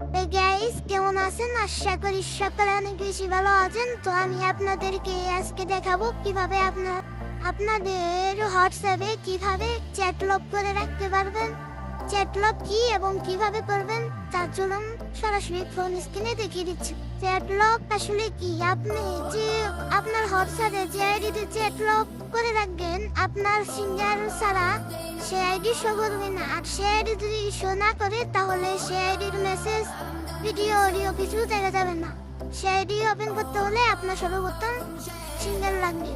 এই গাইস কেমন আছেন? আশা করি সকলে অনেক বেশি ভালো আছেন। তো আমি আপনাদেরকে আজকে দেখাবো কিভাবে আপনাদের হোয়াটসঅ্যাপে কিভাবে চ্যাট লক করে রাখতে পারবেন। চ্যাট লক কি এবং কিভাবে করবেন তার জন্য সরাসরি ফোন স্ক্রিনে দেখিয়ে দিচ্ছি। চ্যাট লক আসলে কি? আপনি যে আপনার হোয়াটসঅ্যাপে যে আইডিতে চ্যাট লক করে রাখবেন, আপনার সিঙ্গার ছাড়া সে আইডি শো করবে না। আর সে আইডি যদি শো না করে তাহলে সে আইডির মেসেজ, ভিডিও, অডিও কিছু দেখা যাবে না। সে আইডি ওপেন করতে হলে আপনার সর্বপ্রথম সিঙ্গার লাগবে।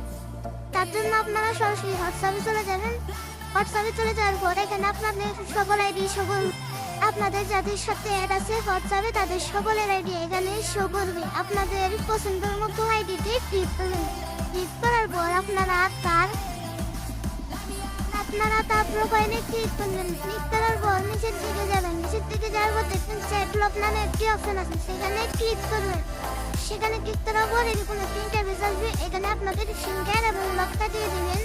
তার জন্য আপনারা সরাসরি হোয়াটসঅ্যাপে চলে যাবেন। হোয়াটসঅ্যাপে চলে যাওয়ার পর এখানে আপনাদের সকল আইডি সকল আপনাদের যাদের সাথে অ্যাড আছে হোয়াটসঅ্যাপে তাদের সকলের আইডি এখানে শো করবে। আপনাদের পছন্দের মতো আইডিতে ক্লিক করবেন। ক্লিক করার পর আপনারা তার প্রোফাইলে ক্লিক করবেন। ক্লিক করার পর নিচের দিকে যাবেন। নিচের দিকে যাওয়ার পর দেখবেন চ্যাট লক নামে একটি অপশন আছে, সেখানে ক্লিক করবেন। সেখানে ক্লিক করার পর এরকম একটি ইন্টারফেস আসবে। এখানে আপনাদের ফিঙ্গার এবং লকটা দিয়ে দিবেন।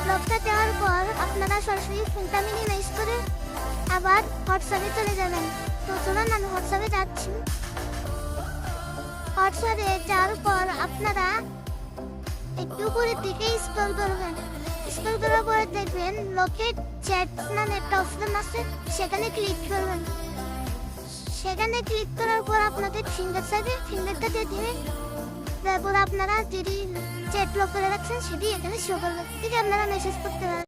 লকটা দেওয়ার পর আপনারা সরাসরি ফোনটা মিনিমাইজ করে আবার হোয়াটসঅ্যাপে চলে যাবেন। তো চলুন আমি হোয়াটসঅ্যাপে যাচ্ছি। হোয়াটসঅ্যাপে যাওয়ার পর আপনারা একটু উপরের দিকে স্ক্রল করবেন। স্ক্রল করার পরে দেখবেন লোকেট চ্যাট নামে একটা অপশন আছে, সেখানে ক্লিক করবেন। সেখানে ক্লিক করার পর আপনাদের ফিঙ্গার চাইবে, ফিঙ্গারটা দিয়ে দিবেন। তারপর আপনারা যেটি চ্যাট লক করে রাখছেন সেটি এখানে শো করবে। ঠিক আপনারা মেসেজ করতে পারেন।